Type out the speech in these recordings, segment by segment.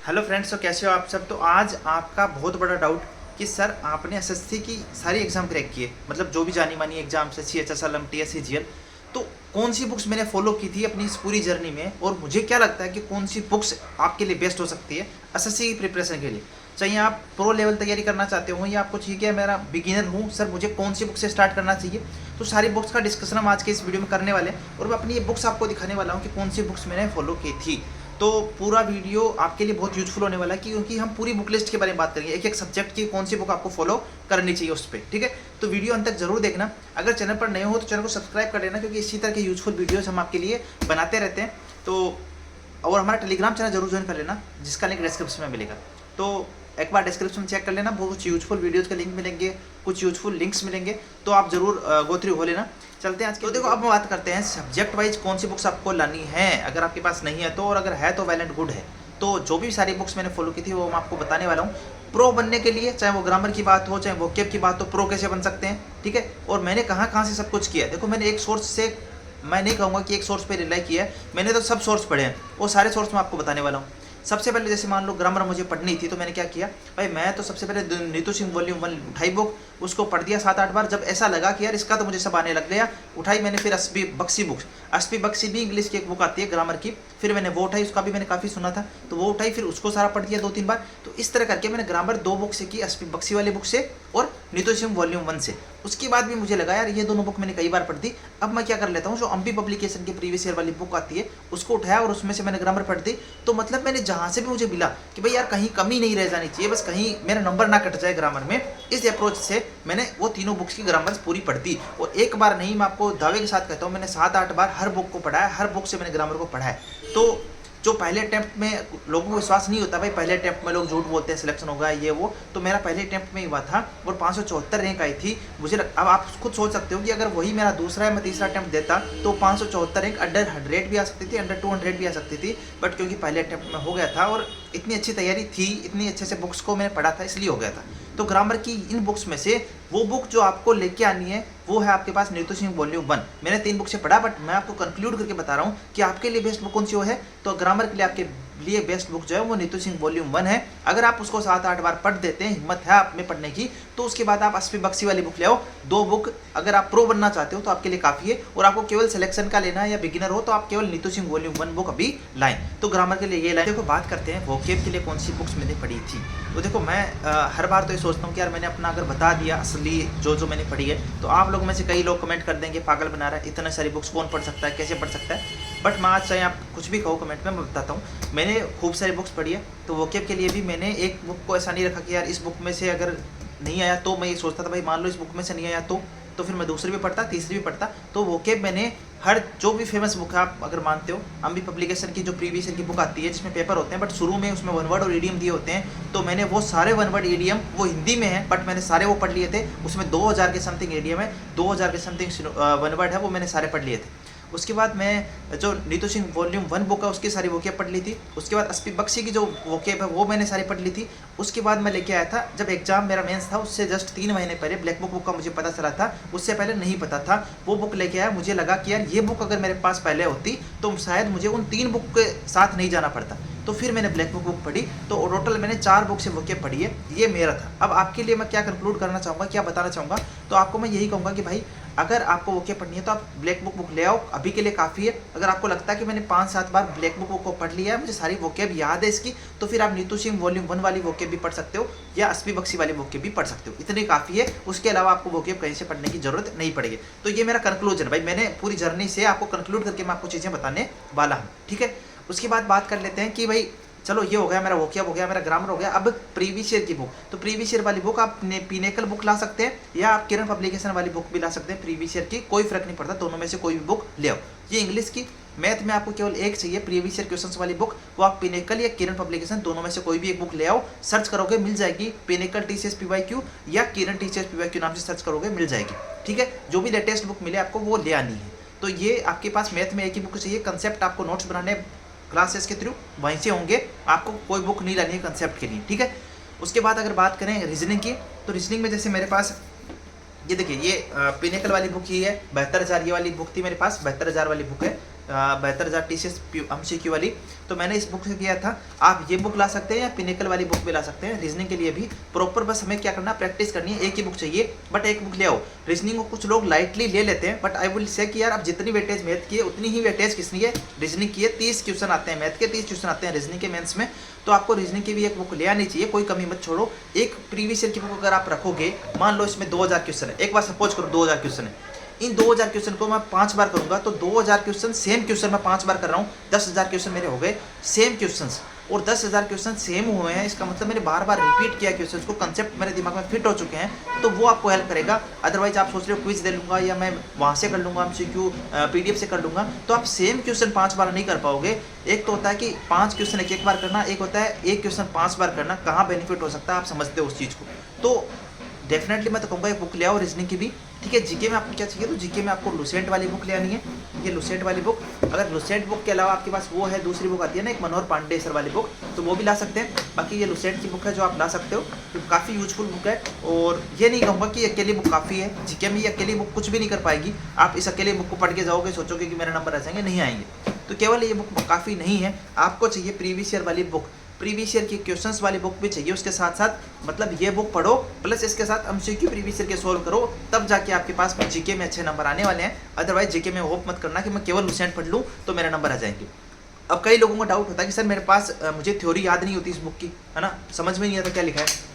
Hello friends, तो कैसे हो आप सब। तो आज आपका बहुत बड़ा डाउट कि सर आपने एसएससी की सारी एग्जाम क्रैक किए, मतलब जो भी जानी मानी एग्जाम से CHSL MTS CGL, तो कौन सी बुक्स मैंने फॉलो की थी अपनी इस पूरी जर्नी में, और मुझे क्या लगता है कि कौन सी बुक्स आपके लिए बेस्ट हो सकती है एसएससी की प्रिपरेशन के लिए। चाहिए आप प्रो लेवल तैयारी करना चाहते हो या आपको ठीक है मेरा बिगिनर हूँ सर, मुझे कौन सी बुक से स्टार्ट करना चाहिए, तो सारी बुक्स का डिस्कशन हम आज के इस वीडियो में करने वाले हैं। और मैं अपनी ये बुक्स आपको दिखाने वाला हूँ कि कौन सी बुक्स मैंने फॉलो की थी। तो पूरा वीडियो आपके लिए बहुत यूजफुल होने वाला है क्योंकि हम पूरी बुक लिस्ट के बारे में बात करेंगे, एक एक सब्जेक्ट की कौन सी बुक आपको फॉलो करनी चाहिए उस पर। ठीक है, तो वीडियो अंत तक जरूर देखना। अगर चैनल पर नए हो तो चैनल को सब्सक्राइब कर लेना, क्योंकि इसी तरह के यूजफुल वीडियोस हम आपके लिए बनाते रहते हैं। तो और हमारा टेलीग्राम चैनल जरूर ज्वाइन कर लेना, जिसका लिंक डिस्क्रिप्शन में मिलेगा। तो एक बार डिस्क्रिप्शन चेक कर लेना, बहुत यूजफुल वीडियोज़ के लिंक मिलेंगे, कुछ यूजफुल लिंक्स मिलेंगे, तो आप जरूर गो थ्रू हो लेना। चलते हैं आज के। तो देखो, अब हम बात करते हैं सब्जेक्ट वाइज कौन सी बुक्स आपको लानी है, अगर आपके पास नहीं है तो, और अगर है तो वेल एंड गुड है। तो जो भी सारी बुक्स मैंने फॉलो की थी वो मैं आपको बताने वाला हूँ। प्रो बनने के लिए, चाहे वो ग्रामर की बात हो चाहे वोकेब की बात हो, प्रो कैसे बन सकते हैं, ठीक है। और मैंने कहाँ कहाँ से सब कुछ किया है। देखो, मैंने एक सोर्स से, मैं नहीं कहूँगा कि एक सोर्स पे रिलाई किया है, मैंने तो सब सोर्स पढ़े हैं, वो सारे सोर्स मैं आपको बताने वाला हूँ। सबसे पहले जैसे मान लो ग्रामर मुझे पढ़नी थी, तो मैंने क्या किया भाई, मैं तो सबसे पहले नीतू सिंह वॉल्यूम 1 उठाई बुक, उसको पढ़ दिया 7-8 बार। जब ऐसा लगा कि यार इसका तो मुझे सब आने लग गया, उठाई मैंने फिर SP Bakshi books. SP Bakshi भी इंग्लिश की एक बुक आती है ग्रामर की, फिर मैंने वो उठाई, उसका भी मैंने काफ़ी सुना था, तो वो उठाई, फिर उसको सारा पढ़ दिया 2-3 बार। तो इस तरह करके मैंने ग्रामर 2 बुक से की, एसपी बख्शी वाली बुक से और नीतू सिंह वॉल्यूम 1 से। उसके बाद भी मुझे लगा यार ये दोनों बुक मैंने कई बार पढ़ दी, अब मैं क्या कर लेता हूँ, जो अम्बी पब्लिकेशन की प्रीवियस ईयर वाली बुक आती है उसको उठाया और उसमें से मैंने ग्रामर पढ़ दी। तो मतलब मैंने जहाँ से भी मुझे मिला कि भाई यार कहीं कमी नहीं रह जानी चाहिए, बस कहीं मेरा नंबर ना कट जाए ग्रामर में, इस अप्रोच से मैंने वो तीनों बुक्स की ग्रामर पूरी पढ़ दी। और एक बार नहीं, मैं आपको दावे के साथ कहता हूँ, मैंने 7-8 बार हर बुक को पढ़ा है, हर बुक से मैंने ग्रामर को पढ़ा है। तो जो पहले अटेम्प्ट में लोगों को विश्वास नहीं होता भाई, पहले अटेम्प्ट में लोग झूठ बोलते हैं सिलेक्शन होगा ये वो, तो मेरा पहले अटेम्प्ट में ही हुआ था और 574 रैंक आई थी मुझे। अब आप खुद सोच सकते हो कि अगर वही मेरा दूसरा या मैं तीसरा अटेम्प्ट देता तो 574 रैंक अंडर 100 भी आ सकती थी, अंडर 200 भी आ सकती थी, बट क्योंकि पहले अटेम्प्ट में हो गया था और इतनी अच्छी तैयारी थी, इतनी अच्छे से बुक्स को मैंने पढ़ा था, इसलिए हो गया था। तो ग्रामर की इन बुक्स में से वो बुक जो आपको लेके आनी है वो है आपके पास नीतू सिंह वॉल्यूम 1। मैंने 3 बुक से पढ़ा, बट मैं आपको कंक्लूड करके बता रहा हूँ कि आपके लिए बेस्ट बुक कौन सी वो है। तो ग्रामर के लिए आपके लिए बेस्ट बुक जो है वो नीतू सिंह वॉल्यूम 1 है। अगर आप उसको 7-8 बार पढ़ देते हैं, हिम्मत है आप में पढ़ने की, तो उसके बाद आप एसपी बख्शी वाली बुक ले आओ। 2 बुक अगर आप प्रो बनना चाहते हो तो आपके लिए काफ़ी है, और आपको केवल सिलेक्शन का लेना है या बिगिनर हो तो आप केवल नीतू सिंह वॉल्यूम 1 बुक अभी लाएं। तो ग्रामर के लिए ये लाएं। देखो, बात करते हैं वोकेब के लिए कौन सी बुक्स मैंने पढ़ी थी। तो देखो, मैं हर बार तो ये सोचता हूँ कि यार मैंने अपना अगर बता दिया असली जो मैंने पढ़ी है, तो आप लोग में से कई लोग कमेंट कर देंगे पागल बना रहा है, इतने सारी बुक्स कौन पढ़ सकता है, कैसे पढ़ सकता है। बट मैं आज चाहे आप कुछ भी कहो कमेंट में, मैं बताता हूँ मैंने खूब सारी बुक्स पढ़ी है। तो वोकेब के लिए भी मैंने एक बुक को ऐसा नहीं रखा कि यार इस बुक में से अगर नहीं आया तो, मैं ये सोचता था भाई मान लो इस बुक में से नहीं आया तो फिर मैं दूसरी भी पढ़ता, तीसरी भी पढ़ता। तो वोकेब मैंने हर जो भी फेमस बुक है, आप अगर मानते हो, अम्बी पब्लिकेशन की जो प्रीवियस ईयर की बुक आती है जिसमें पेपर होते हैं बट शुरू में उसमें 1 वर्ड और ईडीएम दिए होते हैं, तो मैंने वो सारे 1 वर्ड ईडीएम, वो हिंदी में है बट मैंने सारे वो पढ़ लिए थे। उसमें 2000 के समथिंग ईडीएम है, 2000 के समथिंग 1 वर्ड है, वो मैंने सारे पढ़ लिए थे। उसके बाद मैं जो नीतू सिंह वॉल्यूम 1 बुक है उसकी सारी वोकेब पढ़ ली थी। उसके बाद एसपी बख्शी की जो वोकेब है वो मैंने सारी पढ़ ली थी। उसके बाद मैं लेके आया था, जब एग्जाम मेरा मेंस था उससे जस्ट 3 महीने पहले ब्लैक बुक का मुझे पता चला था, उससे पहले नहीं पता था। वो बुक लेके आया, मुझे लगा कि यार ये बुक अगर मेरे पास पहले होती तो शायद मुझे उन 3 बुक के साथ नहीं जाना पड़ता। तो फिर मैंने ब्लैक बुक पढ़ी, तो टोटल मैंने 4 बुक से वोकेब पढ़ी है, ये मेरा था। अब आपके लिए मैं क्या कंक्लूड करना चाहूँगा, क्या बताना चाहूँगा, तो आपको मैं यही कहूँगा कि भाई अगर आपको वोकेब पढ़नी है तो आप ब्लैक बुक ले आओ, अभी के लिए काफ़ी है। अगर आपको लगता है कि मैंने 5-7 बार ब्लैक बुक को पढ़ लिया है, मुझे सारी वोकेब याद है इसकी, तो फिर आप नीतू सिंह वॉल्यूम 1 वाली वोकेब भी पढ़ सकते हो या एसपी बख्शी वाली वोकेब भी पढ़ सकते हो, इतनी काफ़ी है। उसके अलावा आपको वोकेब कहीं से पढ़ने की जरूरत नहीं पड़ेगी। तो ये मेरा कंक्लूजन भाई, मैंने पूरी जर्नी से आपको कंक्लूड करके मैं आपको चीज़ें बताने वाला हूँ, ठीक है। उसके बाद बात कर लेते हैं कि भाई चलो ये हो गया, मेरा वोकेब हो गया, मेरा ग्रामर हो गया। अब प्रीवियस ईयर की बुक, तो प्रीवियस ईयर वाली बुक आप पिनेकल बुक ला सकते हैं या आप किरण पब्लिकेशन वाली बुक भी ला सकते हैं। प्रीवियस ईयर की कोई फर्क नहीं पड़ता, दोनों में से कोई भी बुक ले आओ। ये इंग्लिश की, मैथ में आपको केवल एक चाहिए प्रीवियस ईयर क्वेश्चंस वाली बुक, वो आप पिनेकल या किरण पब्लिकेशन दोनों में से कोई भी एक बुक ले आओ। सर्च करोगे मिल जाएगी, पिनेकल TCS PYQ या किरण TCS PYQ नाम से सर्च करोगे मिल जाएगी, ठीक है। जो भी लेटेस्ट बुक मिले आपको वो ले आनी है। तो ये आपके पास मैथ में एक ही बुक चाहिए, कंसेप्ट आपको नोट्स बनाने क्लासेस के थ्रू वहीं से होंगे, आपको कोई बुक नहीं लानी है कंसेप्ट के लिए, ठीक है। उसके बाद अगर बात करें रीजनिंग की, तो रीजनिंग में जैसे मेरे पास ये देखिए, ये पिनेकल वाली बुक ही है, 72,000 ये वाली बुक थी मेरे पास, 72,000 वाली बुक है। 72,000 TCS MCQ वाली, तो मैंने इस बुक से किया था। आप ये बुक ला सकते हैं या पिनेकल वाली बुक भी ला सकते हैं रीजनिंग के लिए भी। प्रॉपर बस हमें क्या करना, प्रैक्टिस करनी है। एक ही बुक चाहिए बट एक बुक ले आओ। रीजनिंग को कुछ लोग लाइटली ले लेते हैं, बट आई विल से कि यार आप जितनी वेटेज मैथ की है उतनी ही वेटेज किसनी है, रीजनिंग की है। 30 क्वेश्चन आते हैं मैथ के, 30 क्वेश्चन आते हैं रीजनिंग के मेंस में, तो आपको रीजनिंग की भी एक बुक ले आनी चाहिए, कोई कमी मत छोड़ो। एक प्रीवियस ईयर की बुक अगर आप रखोगे, मान लो इसमें 2000 क्वेश्चन है, एक बार सपोज करो 2000 क्वेश्चन है, इन 2000 क्वेश्चन को मैं 5 बार करूंगा तो 2000 क्वेश्चन सेम क्वेश्चन मैं 5 बार कर रहा हूँ, 10,000 क्वेश्चन मेरे हो गए सेम क्वेश्चंस। और 10,000 क्वेश्चन सेम हुए हैं, इसका मतलब मैंने बार बार रिपीट किया क्वेश्चन को, कंसेप्ट मेरे दिमाग में फिट हो चुके हैं, तो वो आपको हेल्प करेगा। अदरवाइज आप सोच रहे हो क्विज दे लूंगा या मैं वहाँ से कर लूंगा, MCQ PDF से कर लूंगा, तो आप सेम क्वेश्चन 5 बार नहीं कर पाओगे। एक तो होता है कि 5 क्वेश्चन एक बार करना, एक होता है एक क्वेश्चन 5 बार करना, कहाँ बेनिफिट हो सकता है आप समझते हो उस चीज़ को। तो डेफिनेटली मैं तो कहूँगा एक बुक ले आओ रीजनिंग की भी, ठीक है। जीके में आपको क्या चाहिए, तो जीके में आपको लुसेंट वाली बुक ले आनी है, ये लुसेंट वाली बुक। अगर लुसेंट बुक के अलावा आपके पास वो है, दूसरी बुक आती है ना एक मनोहर पांडे सर वाली बुक, तो वो भी ला सकते हैं। बाकी ये लुसेंट की बुक है जो आप ला सकते हो, तो काफ़ी यूजफुल बुक है। और ये नहीं कहूँगा कि अकेली बुक काफ़ी है, जीके में ये अकेली बुक कुछ भी नहीं कर पाएगी। आप इस अकेले बुक को पढ़ के जाओगे, सोचोगे कि मेरे नंबर आ जाएंगे, नहीं आएंगे। तो केवल ये बुक काफ़ी नहीं है, आपको चाहिए प्रीवियस ईयर वाली बुक, प्रीवियस ईयर की क्वेश्चंस वाली बुक भी चाहिए उसके साथ साथ। मतलब ये बुक पढ़ो प्लस इसके साथ MCQ प्रीवियस ईयर के सोल्व करो, तब जाके आपके पास जीके में अच्छे नंबर आने वाले हैं। अदरवाइज जीके में होप मत करना कि मैं केवल लुसेंट पढ़ लूँ तो मेरे नंबर आ जाएंगे। अब कई लोगों को डाउट होता है कि सर मेरे पास मुझे थ्योरी याद नहीं होती इस बुक की, है ना, समझ में नहीं आता क्या लिखा है।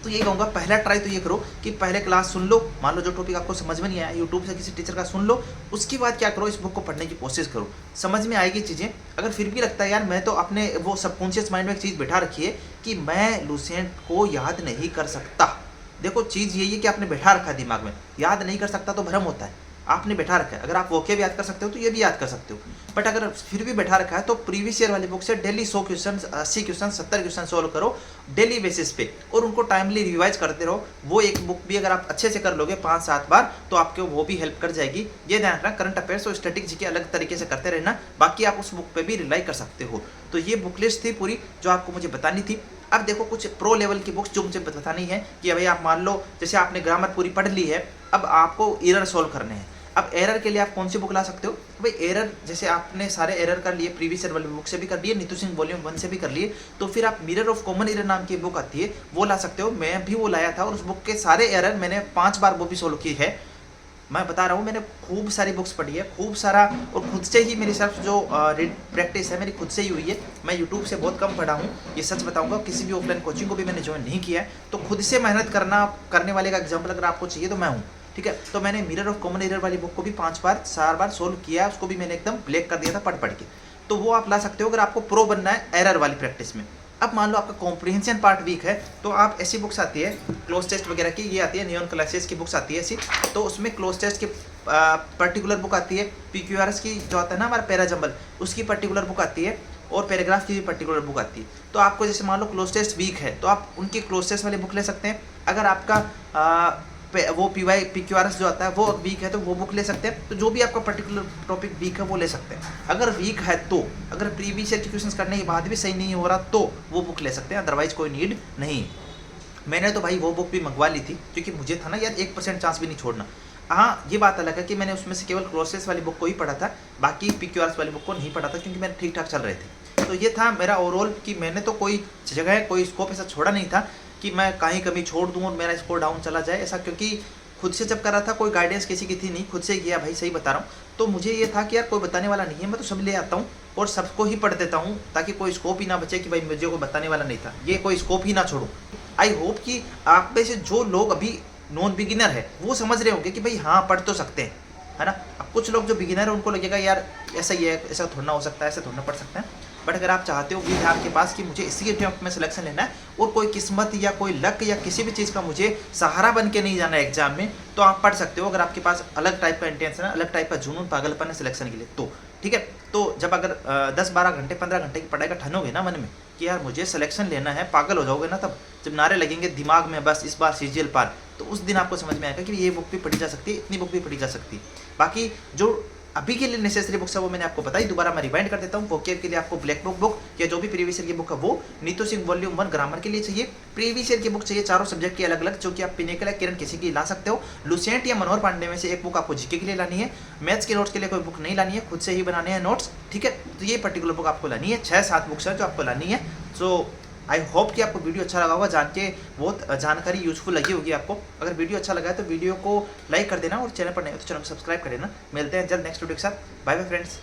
तो ये कहूँगा पहला ट्राई तो ये करो कि पहले क्लास सुन लो, मान लो जो टॉपिक आपको समझ में नहीं आया यूट्यूब से किसी टीचर का सुन लो, उसके बाद क्या करो, इस बुक को पढ़ने की कोशिश करो, समझ में आएगी चीज़ें। अगर फिर भी लगता है यार मैं तो अपने वो सबकॉन्शियस माइंड में एक चीज़ बैठा रखी है कि मैं लुसेंट को याद नहीं कर सकता, देखो चीज़ यही है कि आपने बैठा रखा है दिमाग में, याद नहीं कर सकता तो भ्रम होता है, आपने बैठा रखा है। अगर आप वोके भी याद कर सकते हो तो ये भी याद कर सकते हो, बट अगर फिर भी बैठा रखा है तो प्रीवियस ईयर वाली बुक से daily 100 question, 80 question, 70 question solve करो डेली बेसिस पे, और उनको टाइमली रिवाइज करते रहो। वो एक बुक भी अगर आप अच्छे से कर लोगे 5-7 बार तो आपको वो भी हेल्प कर जाएगी। ये ध्यान रखना, करंट अफेयर्स और स्टैटिक जीके अलग तरीके से करते रहना, बाकी आप उस बुक पर भी रिलाई कर सकते हो। तो ये बुक लिस्ट थी पूरी जो आपको मुझे बतानी थी। अब देखो कुछ प्रो लेवल की बुक्स जो मुझे बतानी है कि भाई आप मान लो जैसे आपने ग्रामर पूरी पढ़ ली है, अब आपको एरर सोल्व करने हैं। अब एरर के लिए आप कौन सी बुक ला सकते हो, भाई एरर जैसे आपने सारे एरर कर लिए, प्रीवियस ईयर वाली बुक से भी कर लिए, नीतू सिंह वॉल्यूम 1 से भी कर लिए, तो फिर आप मिरर ऑफ कॉमन एरर नाम की बुक आती है वो ला सकते हो। मैं भी वो लाया था और उस बुक के सारे एरर मैंने 5 बार वो भी सोल्व की है। मैं बता रहा हूँ मैंने खूब सारी बुक्स पढ़ी है, खूब सारा, और खुद से ही मेरी सिर्फ जो प्रैक्टिस है मेरी खुद से ही हुई है। मैं यूट्यूब से बहुत कम पढ़ा हूँ, ये सच बताऊंगा। किसी भी ऑफलाइन कोचिंग को भी मैंने ज्वाइन नहीं किया है, तो खुद से मेहनत करने वाले का एग्जाम्पल अगर आपको चाहिए तो मैं हूँ, ठीक है। तो मैंने मिरर ऑफ कॉमन एरर वाली बुक को भी 4 बार सोल्व किया है, उसको भी मैंने एकदम ब्लैक कर दिया था पढ़ के। तो वो आप ला सकते हो अगर आपको प्रो बनना है एरर वाली प्रैक्टिस में। अब मान लो आपका कॉम्प्रिहेंशन पार्ट वीक है, तो आप ऐसी बुक्स आती है क्लोज टेस्ट वगैरह की, ये आती है नियॉन क्लासेस की बुक्स आती है ऐसी, तो उसमें क्लोज टेस्ट की पर्टिकुलर बुक आती है, PQRS की जो आता है ना हमारा पैरा जंबल, उसकी पर्टिकुलर बुक आती है, और पैराग्राफ की भी पर्टिकुलर बुक आती है। तो आपको जैसे मान लो क्लोज टेस्ट वीक है तो आप उनकी क्लोज टेस्ट वाली बुक ले सकते हैं। अगर आपका वो PQRS जो आता है वो वीक है तो वो बुक ले सकते हैं। तो जो भी आपका पर्टिकुलर टॉपिक वीक है वो ले सकते हैं। अगर वीक है तो, अगर प्रीवियस ईयर के क्वेश्चंस करने के बाद भी सही नहीं हो रहा तो वो बुक ले सकते हैं, अदरवाइज कोई नीड नहीं। मैंने तो भाई वो बुक भी मंगवा ली थी क्योंकि मुझे था ना यार 1% चांस भी नहीं छोड़ना। हाँ ये बात अलग है कि मैंने उसमें से केवल क्लोसेस वाली बुक को ही पढ़ा था, बाकी PQRS वाली बुक को नहीं पढ़ा था क्योंकि मेरे ठीक ठाक चल रहे थे। तो ये था मेरा ओवरऑल कि मैंने तो कोई जगह कोई स्कोप ऐसा छोड़ा नहीं था कि मैं कहीं कमी छोड़ दूँ और मेरा स्कोर डाउन चला जाए ऐसा, क्योंकि खुद से जब कर रहा था कोई गाइडेंस किसी की थी नहीं, खुद से किया भाई, सही बता रहा हूँ। तो मुझे ये था कि यार कोई बताने वाला नहीं है, मैं तो सब ले आता हूँ और सबको ही पढ़ देता हूँ ताकि कोई स्कोप ही ना बचे कि भाई मुझे कोई बताने वाला नहीं था, ये कोई स्कोप ही ना छोड़ूँ। आई होप कि आप में से जो लोग अभी नॉन बिगिनर है वो समझ रहे होंगे कि भाई हाँ पढ़ तो सकते हैं, है ना। अब कुछ लोग जो बिगिनर है उनको लगेगा यार ऐसा ही है, ऐसा थोड़ा हो सकता है, ऐसे थोड़ा पढ़ सकते हैं। बट अगर आप चाहते हो भी आपके पास कि मुझे इसी अटेम्प्ट में सिलेक्शन लेना है और कोई किस्मत या कोई लक या किसी भी चीज़ का मुझे सहारा बन के नहीं जाना है एग्जाम में, तो आप पढ़ सकते हो। अगर आपके पास अलग टाइप का इंटेंशन है, अलग टाइप का जुनून पागलपन है सिलेक्शन के लिए, तो ठीक है। तो जब अगर 10-12 घंटे 15 घंटे की पढ़ाई का ठनोगे ना मन में कि यार मुझे सिलेक्शन लेना है, पागल हो जाओगे ना तब, जब नारे लगेंगे दिमाग में बस इस बार CGL पार, तो उस दिन आपको समझ में आएगा कि ये बुक भी पढ़ी जा सकती है, इतनी बुक भी पढ़ी जा सकती है। बाकी जो अभी के लिए नेसेसरी बुक्स है वो मैंने आपको बताई, दोबारा मैं रिमाइंड कर देता हूँ। वोकेब के लिए आपको ब्लैक बुक या जो भी प्रीवियस ईयर की बुक है वो, नीतू सिंह वॉल्यूम 1 ग्रामर के लिए चाहिए, प्रीवियस ईयर की बुक चाहिए चारों सब्जेक्ट की अलग अलग, जो कि आप पिनेकल किरण किसी की ला सकते हो। लुसेंट या मनोहर पांडे में से एक बुक आपको जीके के लिए लानी है, मैथ्स के नोट्स के लिए कोई बुक नहीं लानी है, खुद से ही बनाने हैं नोट्स, ठीक है। तो ये पर्टिकुलर बुक आपको लानी है, 6-7 बुक्स है जो आपको लानी है। सो आई होप कि आपको वीडियो अच्छा लगा होगा, जान के बहुत जानकारी यूजफुल लगी होगी आपको। अगर वीडियो अच्छा लगा है तो वीडियो को लाइक कर देना और चैनल पर नहीं हो तो चैनल को सब्सक्राइब कर देना। मिलते हैं जल्द नेक्स्ट वीडियो के साथ। Bye bye friends.